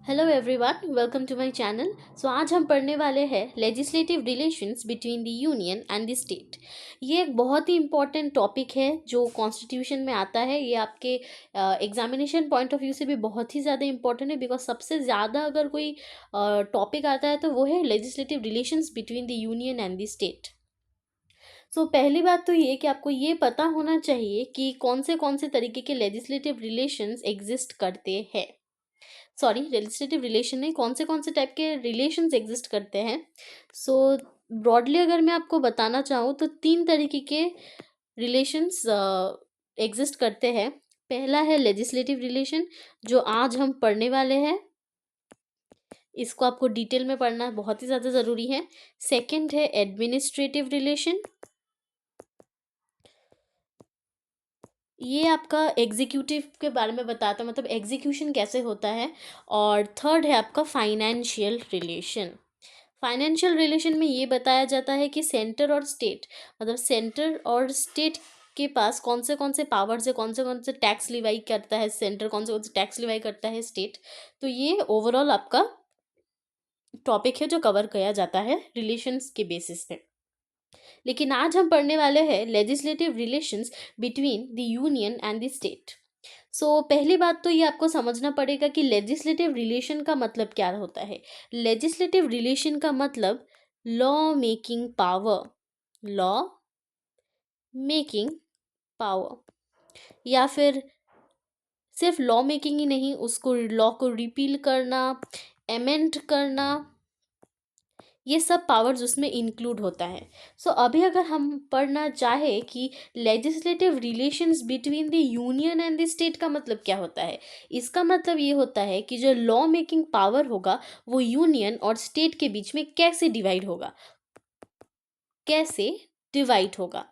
Hello everyone, welcome to my channel. आज हम पढ़ने वाले हैं legislative relations between the union and the state. ये एक बहुत ही इम्पॉर्टेंट टॉपिक है जो कॉन्स्टिट्यूशन में आता है। ये आपके एग्जामिनेशन पॉइंट ऑफ व्यू से भी बहुत ही ज़्यादा इम्पॉर्टेंट है, बिकॉज सबसे ज़्यादा अगर कोई टॉपिक आता है तो वो है legislative relations between the union and the state. पहली बात तो ये कि आपको ये पता होना चाहिए कि कौन से तरीके के लेजिस्लेटिव रिलेशंस एग्जिस्ट करते हैं। सॉरी, लेजिस्लेटिव रिलेशन नहीं, कौन से टाइप के रिलेशंस एग्जिस्ट करते हैं। सो ब्रॉडली अगर मैं आपको बताना चाहूँ तो तीन तरीके के रिलेशंस एग्जिस्ट करते हैं। पहला है लेजिस्लेटिव रिलेशन, जो आज हम पढ़ने वाले हैं। इसको आपको डिटेल में पढ़ना बहुत ही ज़्यादा ज़रूरी है। सेकंड है एडमिनिस्ट्रेटिव रिलेशन, ये आपका एग्जीक्यूटिव के बारे में बताता है, मतलब एग्जीक्यूशन कैसे होता है। और थर्ड है आपका फाइनेंशियल रिलेशन। फाइनेंशियल रिलेशन में ये बताया जाता है कि सेंटर और स्टेट, मतलब सेंटर और स्टेट के पास कौन से पावर्स है, कौन से टैक्स लिवाई करता है सेंटर, कौन से टैक्स लिवाई करता है स्टेट। तो ये ओवरऑल आपका टॉपिक है जो कवर किया जाता है रिलेशंस के बेसिस पे। लेकिन आज हम पढ़ने वाले हैं legislative relations between the union and the state. पहली बात तो ये आपको समझना पड़ेगा कि लेजिस्लेटिव रिलेशन का मतलब क्या होता है। लेजिस्लेटिव रिलेशन का मतलब law making power, law making power, या फिर सिर्फ लॉ मेकिंग ही नहीं, उसको लॉ को रिपील करना, एमेंड करना, ये सब पावर्स उसमें इंक्लूड होता है। अभी अगर हम पढ़ना चाहे कि legislative relations between the union and the state का मतलब क्या होता है, इसका मतलब ये होता है कि जो लॉ मेकिंग पावर होगा वो यूनियन और स्टेट के बीच में कैसे डिवाइड होगा, कैसे डिवाइड होगा।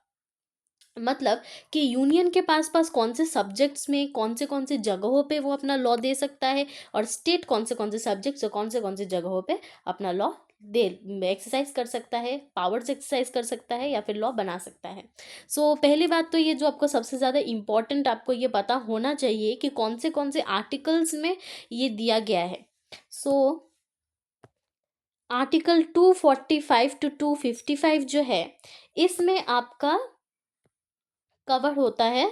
मतलब कि यूनियन के पास पास कौन से सब्जेक्ट्स में कौन से जगहों पे वो अपना लॉ दे सकता है, और स्टेट कौन से सब्जेक्ट्स और कौन से जगहों पे अपना लॉ दे एक्सरसाइज कर सकता है, पावर्स एक्सरसाइज कर सकता है, या फिर लॉ बना सकता है। पहली बात तो ये जो आपको सबसे ज़्यादा इम्पॉर्टेंट आपको ये पता होना चाहिए कि कौन से आर्टिकल्स में ये दिया गया है। आर्टिकल 245 टू 255 जो है, इसमें आपका कवर होता है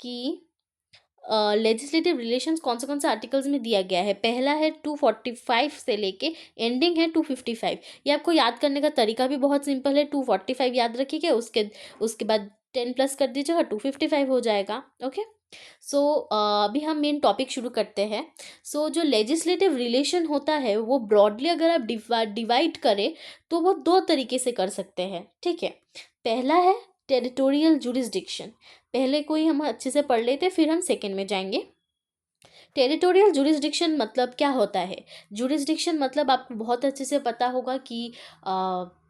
कि लेजिस्लेटिव रिलेशंस कौन से आर्टिकल्स में दिया गया है। पहला है 245 से लेके एंडिंग है 255। ये आपको याद करने का तरीका भी बहुत सिंपल है। 245 याद रखिएगा, उसके बाद 10 प्लस कर दीजिएगा, 255 हो जाएगा। ओके। अभी हम मेन टॉपिक शुरू करते हैं। जो लेजिस्लेटिव रिलेशन होता है वो ब्रॉडली अगर आप डिवाइड करें तो वो दो तरीके से कर सकते हैं, ठीक है। पहला है टेरिटोरियल जुरिस्डिक्शन। पहले कोई हम अच्छे से पढ़ लेते, फिर हम सेकंड में जाएंगे। टेरिटोरियल जुरिस्डिक्शन मतलब क्या होता है। जुरिस्डिक्शन मतलब आपको बहुत अच्छे से पता होगा कि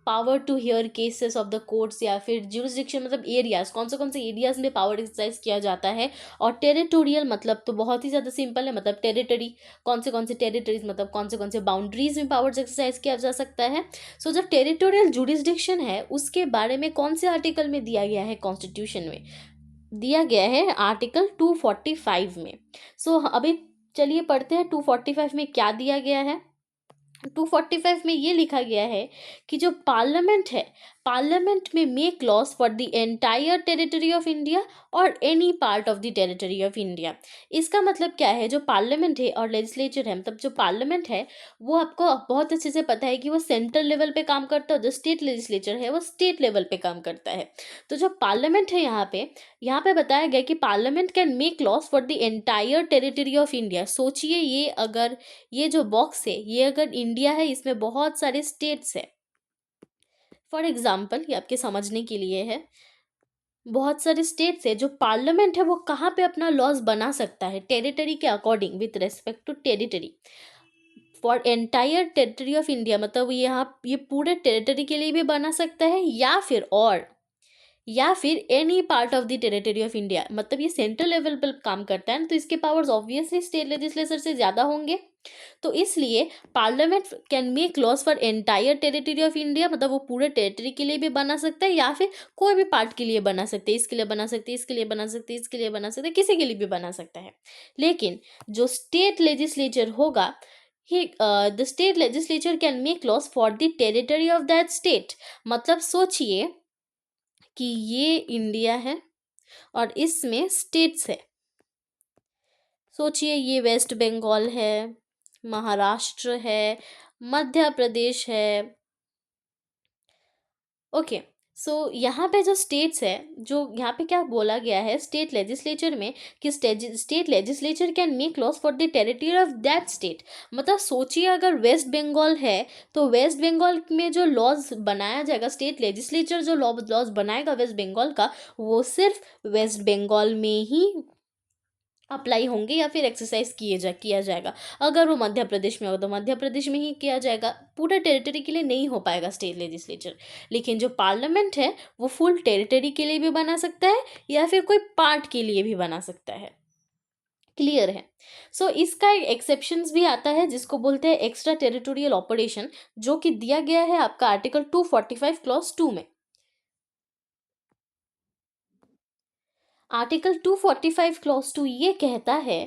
power to hear cases of the courts, या फिर जुरिस्डिक्शन मतलब एरियाज, कौन से एरियाज में पावर एक्सरसाइज किया जाता है। और टेरिटोरियल मतलब तो बहुत ही ज़्यादा सिंपल है, मतलब टेरिटरी, कौन से टेरिटरीज मतलब कौन से बाउंड्रीज में पावर्स एक्सरसाइज किया जा सकता है। जब टेरिटोरियल जुरिस्डिक्शन है उसके बारे में कौन से आर्टिकल में दिया गया है, कॉन्स्टिट्यूशन में दिया गया है आर्टिकल 245 में। अभी चलिए पढ़ते हैं 245 में क्या दिया गया है। 245 में ये लिखा गया है कि जो पार्लियामेंट है, पार्लियामेंट में make laws for the entire territory of India और any part of the territory of India. इसका मतलब क्या है, जो पार्लियामेंट है और लेजिस्लेचर है, मतलब जो पार्लियामेंट है वो आपको बहुत अच्छे से पता है कि वो सेंट्रल लेवल पे काम करता है, जो स्टेट लेजिस्लेचर है वो स्टेट लेवल पे काम करता है। तो जो पार्लियामेंट है यहाँ पे बताया गया कि parliament can make laws for the entire territory of India. सोचिए, ये अगर ये जो बॉक्स है ये अगर इंडिया है, इसमें बहुत सारे स्टेट्स है। फॉर एग्जाम्पल, ये आपके समझने के लिए है, बहुत सारे स्टेट्स है, जो पार्लियामेंट है वो कहाँ पे अपना लॉज बना सकता है टेरिटरी के according, with respect to territory for entire territory of India. मतलब ये पूरे टेरिटरी के लिए भी बना सकता है, या फिर any part of the territory of India. मतलब ये सेंट्रल लेवल पर काम करता है, तो इसके पावर्स ऑब्वियसली स्टेट लेजिस्लेचर से ज़्यादा होंगे। तो इसलिए parliament can make laws for entire territory of India, मतलब वो पूरे टेरिटरी के लिए भी बना सकता है, या फिर कोई भी पार्ट के लिए बना सकते हैं, इसके लिए बना सकते हैं, इसके लिए बना सकते हैं, इसके लिए बना सकते हैं, किसी के लिए भी बना सकता है। लेकिन जो स्टेट लेजिस्लेचर होगा, ही the state legislature can make laws for the territory of that state. मतलब सोचिए कि ये इंडिया है और इसमें स्टेट्स है। सोचिए ये वेस्ट बंगाल है, महाराष्ट्र है, मध्य प्रदेश है। ओके, सो यहाँ पे जो स्टेट्स है, जो यहाँ पे क्या बोला गया है स्टेट लेजिस्लेचर में, कि state legislature can make laws for the territory of that state. मतलब सोचिए अगर वेस्ट बंगाल है तो वेस्ट बंगाल में जो लॉज बनाया जाएगा, स्टेट लेजिस्लेचर जो लॉज बनाएगा वेस्ट बंगाल का, वो सिर्फ वेस्ट बंगाल में ही अप्लाई होंगे या फिर एक्सरसाइज किया जाएगा। अगर वो मध्य प्रदेश में हो तो मध्य प्रदेश में ही किया जाएगा, पूरा टेरिटरी के लिए नहीं हो पाएगा स्टेट लेजिस्लेचर। लेकिन जो पार्लियामेंट है वो फुल टेरिटरी के लिए भी बना सकता है या फिर कोई पार्ट के लिए भी बना सकता है। क्लियर है? सो इसका एक एक्सेप्शंस भी आता है जिसको बोलते हैं एक्स्ट्रा टेरिटोरियल ऑपरेशन, जो कि दिया गया है आपका आर्टिकल 245 क्लॉज 2 में। आर्टिकल 245 क्लॉज 2 ये कहता है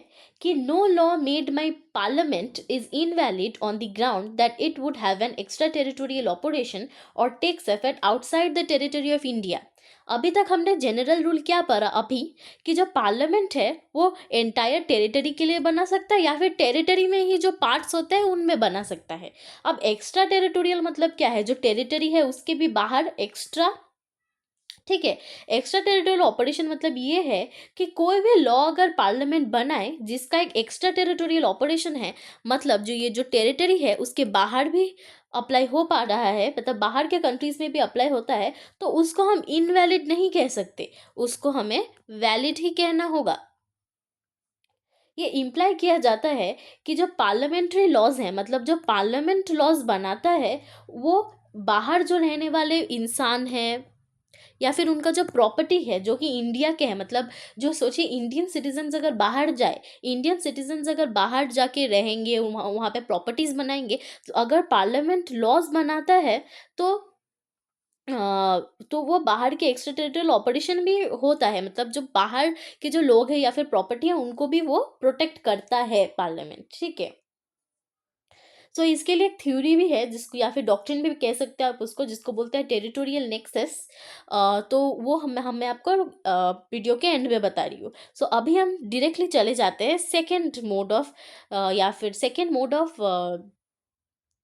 कि no law made by parliament is invalid on the ground that it would have an extra territorial operation और takes effect outside the territory of India. अभी तक हमने जनरल रूल क्या पढ़ा अभी, कि जो पार्लियामेंट है वो एंटायर टेरिटरी के लिए बना सकता है या फिर टेरिटरी में ही जो पार्ट्स होते हैं उनमें बना सकता है। अब एक्स्ट्रा टेरिटोरियल मतलब क्या है, जो टेरिटरी है उसके भी बाहर एक्स्ट्रा। ठीक है, एक्स्ट्रा टेरिटोरियल ऑपरेशन मतलब ये है कि कोई भी लॉ अगर पार्लियामेंट बनाए जिसका एक एक्स्ट्रा टेरिटोरियल ऑपरेशन है, मतलब जो ये जो टेरिटरी है उसके बाहर भी अप्लाई हो पा रहा है, मतलब बाहर के कंट्रीज में भी अप्लाई होता है, तो उसको हम इनवैलिड नहीं कह सकते, उसको हमें वैलिड ही कहना होगा। ये इम्प्लाई किया जाता है कि जो पार्लियामेंट्री लॉज हैं, मतलब जो पार्लियामेंट लॉज बनाता है, वो बाहर जो रहने वाले इंसान हैं या फिर उनका जो प्रॉपर्टी है जो कि इंडिया के है, मतलब जो सोचिए इंडियन सिटीजन्स अगर बाहर जाए, इंडियन सिटीजन्स अगर बाहर जाके रहेंगे, वहाँ वहाँ पे प्रॉपर्टीज बनाएंगे, तो अगर पार्लियामेंट लॉज बनाता है तो तो वो बाहर के एक्स्ट्रा टेरिटोरियल ऑपरेशन भी होता है, मतलब जो बाहर के जो लोग हैं या फिर प्रॉपर्टी है उनको भी वो प्रोटेक्ट करता है पार्लियामेंट। ठीक है, सो इसके लिए एक थ्योरी भी है जिसको या फिर डॉक्ट्रिन भी कह सकते हैं आप उसको, जिसको बोलते हैं टेरिटोरियल नेक्सस। तो वो मैं आपको वीडियो के एंड में बता रही हूँ। सो अभी हम डायरेक्टली चले जाते हैं सेकेंड मोड ऑफ या फिर second mode of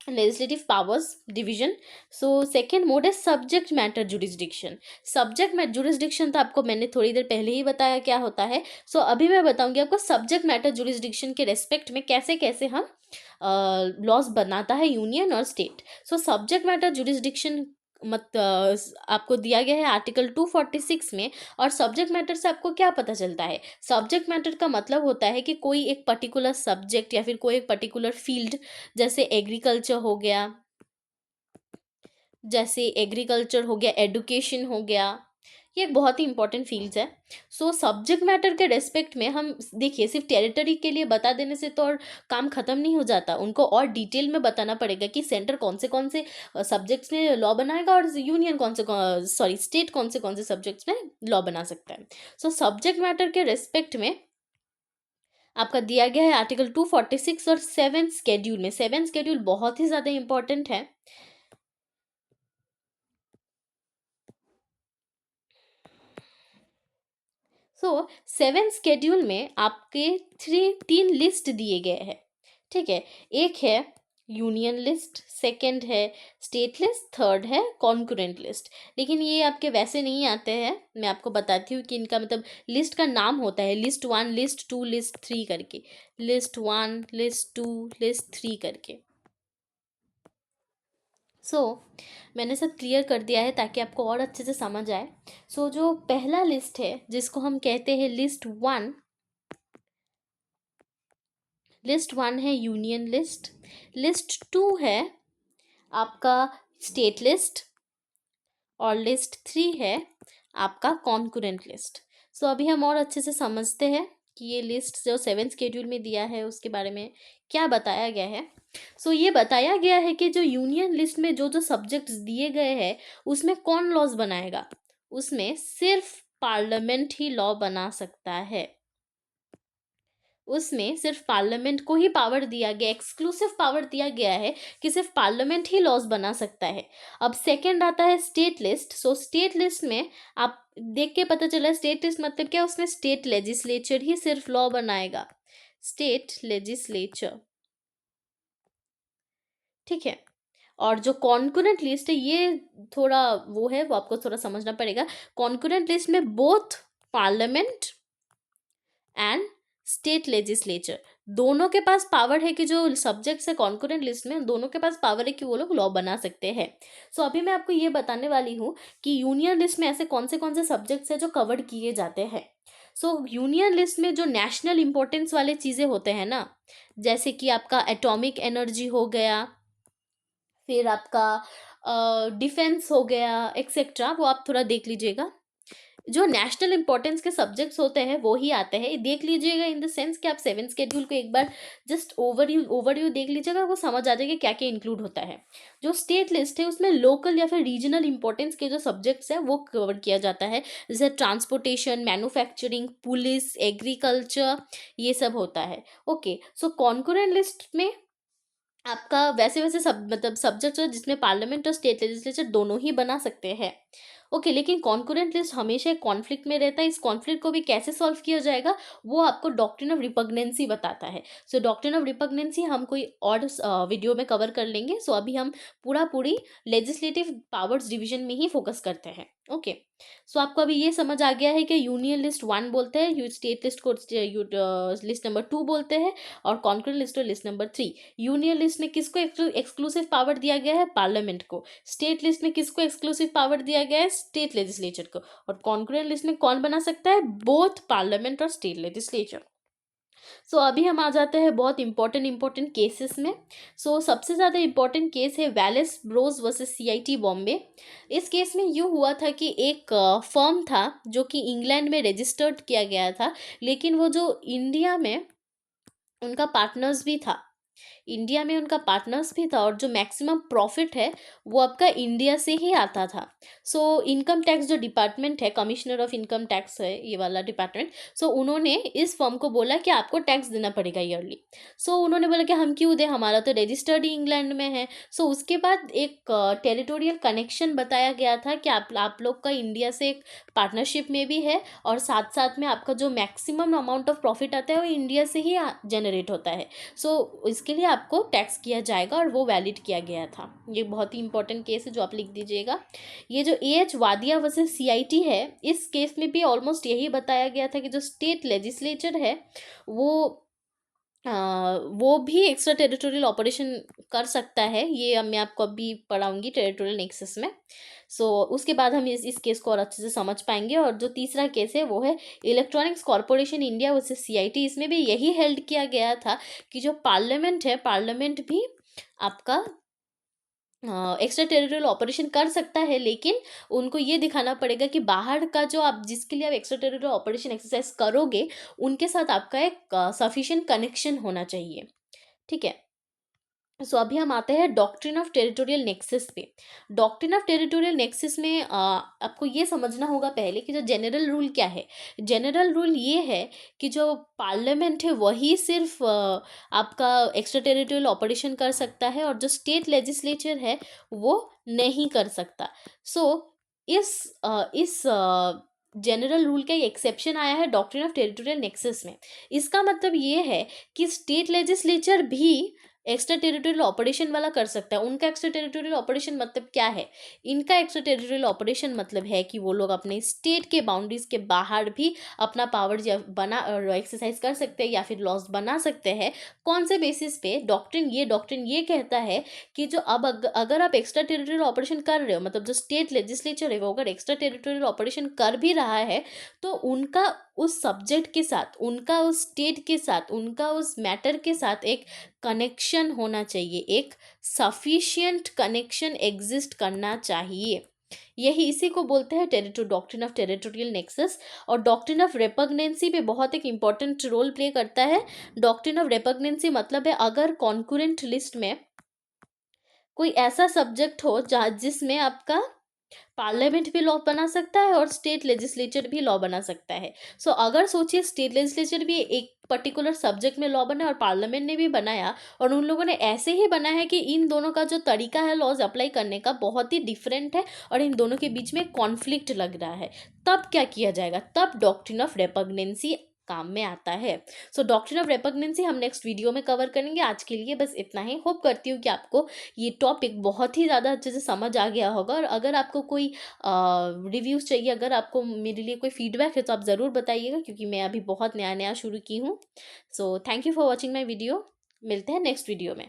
legislative powers division. So second mode है subject matter jurisdiction. Subject matter jurisdiction तो आपको मैंने थोड़ी देर पहले ही बताया क्या होता है। सो अभी मैं बताऊंगी आपको सब्जेक्ट मैटर जुरिस्डिक्शन के रेस्पेक्ट में कैसे कैसे हम लॉज बनाता है यूनियन और state. So subject matter jurisdiction आपको दिया गया है आर्टिकल 246 में। और सब्जेक्ट मैटर से आपको क्या पता चलता है, सब्जेक्ट मैटर का मतलब होता है कि कोई एक पर्टिकुलर सब्जेक्ट या फिर कोई एक पर्टिकुलर फील्ड, जैसे एग्रीकल्चर हो गया, एडुकेशन हो गया, ये एक बहुत ही इंपॉर्टेंट फील्ड्स है। सो सब्जेक्ट मैटर के रेस्पेक्ट में हम देखिए सिर्फ टेरिटरी के लिए बता देने से तो और काम खत्म नहीं हो जाता, उनको और डिटेल में बताना पड़ेगा कि सेंटर कौन से सब्जेक्ट्स में लॉ बनाएगा और यूनियन स्टेट कौन से सब्जेक्ट्स में लॉ बना सकता है। सो सब्जेक्ट मैटर के रेस्पेक्ट में आपका दिया गया है आर्टिकल 246 और 7 स्केड्यूल में। 7 स्केड्यूल बहुत ही ज़्यादा इंपॉर्टेंट है। सो 7 स्केड्यूल में आपके तीन लिस्ट दिए गए हैं। ठीक है, एक है यूनियन लिस्ट, सेकंड है स्टेट लिस्ट, थर्ड है कॉन्करेंट लिस्ट। लेकिन ये आपके वैसे नहीं आते हैं, मैं आपको बताती हूँ कि इनका मतलब लिस्ट का नाम होता है लिस्ट 1, लिस्ट 2, लिस्ट 3 करके, लिस्ट 1, लिस्ट 2, लिस्ट 3 करके। सो मैंने सब क्लियर कर दिया है ताकि आपको और अच्छे से समझ आए। जो पहला लिस्ट है जिसको हम कहते हैं लिस्ट 1, लिस्ट 1 है यूनियन लिस्ट, लिस्ट 2 है आपका स्टेट लिस्ट, और लिस्ट 3 है आपका कॉन्करेंट लिस्ट। अभी हम और अच्छे से समझते हैं कि ये लिस्ट जो 7 स्केड्यूल में दिया है उसके बारे में क्या बताया गया है। ये बताया गया है कि जो यूनियन लिस्ट में जो जो सब्जेक्ट्स दिए गए हैं उसमें कौन लॉज बनाएगा, उसमें सिर्फ पार्लियामेंट ही लॉ बना सकता है। उसमें सिर्फ पार्लियामेंट को ही पावर दिया गया, एक्सक्लूसिव पावर दिया गया है कि सिर्फ पार्लियामेंट ही लॉज बना सकता है। अब सेकंड आता है स्टेट लिस्ट। सो स्टेट लिस्ट में आप देख के पता चला, स्टेट लिस्ट मतलब क्या, उसमें स्टेट लेजिस्लेचर ही सिर्फ लॉ बनाएगा, स्टेट लेजिस्लेचर, ठीक है। और जो कॉन्करेंट लिस्ट है ये थोड़ा वो है, वो आपको थोड़ा समझना पड़ेगा। कॉन्करेंट लिस्ट में both parliament and state legislature दोनों के पास पावर है कि जो सब्जेक्ट्स है कॉन्करेंट लिस्ट में, दोनों के पास पावर है कि वो लोग लॉ बना सकते हैं। सो अभी मैं आपको ये बताने वाली हूँ कि यूनियन लिस्ट में ऐसे कौन से सब्जेक्ट्स हैं जो कवर किए जाते हैं। सो यूनियन लिस्ट में जो नेशनल इंपॉर्टेंस वाले चीज़ें होते हैं ना, जैसे कि आपका एटॉमिक एनर्जी हो गया, फिर आपका डिफेंस हो गया, एक्सेट्रा, वो आप थोड़ा देख लीजिएगा। जो नेशनल इंपॉर्टेंस के सब्जेक्ट्स होते हैं वो ही आते हैं, देख लीजिएगा इन द सेंस कि आप 7 शेड्यूल को एक बार जस्ट ओवरव्यू देख लीजिएगा, वो समझ आ जाएगा क्या क्या इंक्लूड होता है। जो स्टेट लिस्ट है उसमें लोकल या फिर रीजनल इंपॉर्टेंस के जो सब्जेक्ट्स हैं वो कवर किया जाता है, जैसे ट्रांसपोर्टेशन, मैन्युफैक्चरिंग, पुलिस, एग्रीकल्चर, ये सब होता है। ओके, सो कॉन्करेंट लिस्ट में आपका वैसे वैसे सब मतलब सब्जेक्ट जिसमें पार्लियामेंट और स्टेट लेजिस्लेचर दोनों ही बना सकते हैं। ओके, लेकिन कॉन्करेंट लिस्ट हमेशा एक कॉन्फ्लिक्ट में रहता है। इस कॉन्फ्लिक्ट को भी कैसे सॉल्व किया जाएगा वो आपको डॉक्ट्रिन ऑफ रिपग्नेंसी बताता है। सो डॉक्ट्रिन ऑफ रिपग्नेंसी हम कोई और वीडियो में कवर कर लेंगे। सो अभी हम पूरी लेजिस्लेटिव पावर्स डिवीजन में ही फोकस करते हैं। ओके, सो आपको अभी ये समझ आ गया है कि यूनियन लिस्ट 1 बोलते हैं, स्टेट लिस्ट को लिस्ट नंबर 2 बोलते हैं, और कॉन्करेंट लिस्ट को लिस्ट नंबर 3। यूनियन लिस्ट में किसको एक्सक्लूसिव पावर दिया गया है, पार्लियामेंट को। स्टेट लिस्ट में किसको एक्सक्लूसिव पावर दिया गया है, स्टेट लेजिस्लेचर को। और कॉन्करेंट लिस्ट में कौन बना सकता है, बोथ पार्लियामेंट और स्टेट लेजिस्लेचर। सो अभी हम आ जाते हैं बहुत इंपॉर्टेंट केसेस में। सो सबसे ज़्यादा इंपॉर्टेंट केस है Wallace Bros versus CIT Bombay. इस केस में यूँ हुआ था कि एक फर्म था जो कि इंग्लैंड में रजिस्टर्ड किया गया था, लेकिन वो जो इंडिया में उनका पार्टनर्स भी था, इंडिया में उनका पार्टनर्स भी था, और जो मैक्सिमम प्रॉफिट है वो आपका इंडिया से ही आता था। सो इनकम टैक्स जो डिपार्टमेंट है, कमिश्नर ऑफ इनकम टैक्स है ये वाला डिपार्टमेंट, सो उन्होंने इस फर्म को बोला कि आपको टैक्स देना पड़ेगा ईयरली। सो उन्होंने बोला कि हम क्यों दें, हमारा तो रजिस्टर्ड ही इंग्लैंड में है। सो उसके बाद एक टेरिटोरियल कनेक्शन बताया गया था कि आप लोग का इंडिया से एक पार्टनरशिप में भी है, और साथ साथ में आपका जो मैक्सिमम अमाउंट ऑफ प्रॉफिट आता है वो इंडिया से ही जनरेट होता है। सो इसके लिए आपको टैक्स किया जाएगा, और वो वैलिड किया गया था। ये बहुत ही इंपॉर्टेंट केस है जो आप लिख दीजिएगा। ये जो एएच वादिया वर्सेस सीआईटी है, इस केस में भी ऑलमोस्ट यही बताया गया था कि जो स्टेट लेजिस्लेचर है वो वो भी एक्स्ट्रा टेरिटोरियल ऑपरेशन कर सकता है। ये अब मैं आपको अभी पढ़ाऊंगी टेरिटोरियल नेक्सस में। सो उसके बाद हम इस केस को और अच्छे से समझ पाएंगे। और जो तीसरा केस है वो है electronics corporation India versus CIT. इसमें भी यही हेल्ड किया गया था कि जो पार्लियामेंट है, पार्लियामेंट भी आपका एक्स्ट्रा टेरिटोरियल ऑपरेशन कर सकता है, लेकिन उनको ये दिखाना पड़ेगा कि बाहर का जो आप जिसके लिए आप एक्स्ट्रा टेरिटोरियल ऑपरेशन एक्सरसाइज करोगे उनके साथ आपका एक सफिशिएंट कनेक्शन होना चाहिए, ठीक है। सो अभी हम आते हैं डॉक्ट्रिन ऑफ टेरिटोरियल नेक्सस पे। डॉक्ट्रिन ऑफ टेरिटोरियल नेक्सस में आपको ये समझना होगा पहले कि जो जनरल रूल क्या है। जनरल रूल ये है कि जो पार्लियामेंट है वही सिर्फ आपका एक्स्ट्रा टेरिटोरियल ऑपरेशन कर सकता है, और जो स्टेट लेजिस्लेचर है वो नहीं कर सकता। सो इस जनरल रूल का एक्सेप्शन आया है डॉक्ट्रिन ऑफ टेरिटोरियल नेक्सस में। इसका मतलब ये है कि स्टेट लेजिस्लेचर भी एक्स्ट्रा टेरिटोरियल ऑपरेशन वाला कर सकता है। उनका एक्स्ट्रा टेरिटोरियल ऑपरेशन मतलब क्या है, इनका एक्स्ट्रा टेरिटोरियल ऑपरेशन मतलब है कि वो लोग अपने स्टेट के बाउंड्रीज के बाहर भी अपना पावर बना एक्सरसाइज कर सकते हैं या फिर लॉज बना सकते हैं। कौन से बेसिस पे, डॉक्ट्रिन ये कहता है कि जो अब अगर आप एक्स्ट्रा टेरिटोरियल ऑपरेशन कर रहे हो, मतलब जो स्टेट लेजिस्लेचर है वो अगर एक्स्ट्रा टेरिटोरियल ऑपरेशन कर भी रहा है, तो उनका उस सब्जेक्ट के साथ, उनका उस स्टेट के साथ, उनका उस मैटर के साथ एक कनेक्शन होना चाहिए, एक सफिशिएंट कनेक्शन एग्जिस्ट करना चाहिए। यही इसी को बोलते हैं डॉक्ट्रिन ऑफ टेरिटोरियल नेक्सस। और डॉक्ट्रिन ऑफ रेपग्नेंसी पे बहुत एक इंपॉर्टेंट रोल प्ले करता है। डॉक्ट्रिन ऑफ रेपग्नेंसी मतलब है अगर कॉन्करेंट लिस्ट में कोई ऐसा सब्जेक्ट हो जहाँ जिसमें आपका पार्लियामेंट भी लॉ बना सकता है और स्टेट लेजिस्लेचर भी लॉ बना सकता है। सो अगर सोचिए स्टेट लेजिस्लेचर भी एक पर्टिकुलर सब्जेक्ट में लॉ बना और पार्लियामेंट ने भी बनाया, और उन लोगों ने ऐसे ही बनाया है कि इन दोनों का जो तरीका है लॉज अप्लाई करने का बहुत ही डिफरेंट है और इन दोनों के बीच में कॉन्फ्लिक्ट लग रहा है, तब क्या किया जाएगा? तब डॉक्ट्रिन ऑफ रेपग्नेंसी काम में आता है। सो डॉक्ट्रिन ऑफ रेपग्नेंसी हम नेक्स्ट वीडियो में कवर करेंगे। आज के लिए बस इतना ही। होप करती हूँ कि आपको ये टॉपिक बहुत ही ज़्यादा अच्छे से समझ आ गया होगा, और अगर आपको कोई रिव्यूज़ चाहिए, अगर आपको मेरे लिए कोई फीडबैक है तो आप ज़रूर बताइएगा, क्योंकि मैं अभी बहुत नया नया शुरू की हूँ। So thank you for watching my video. मिलते हैं नेक्स्ट वीडियो में।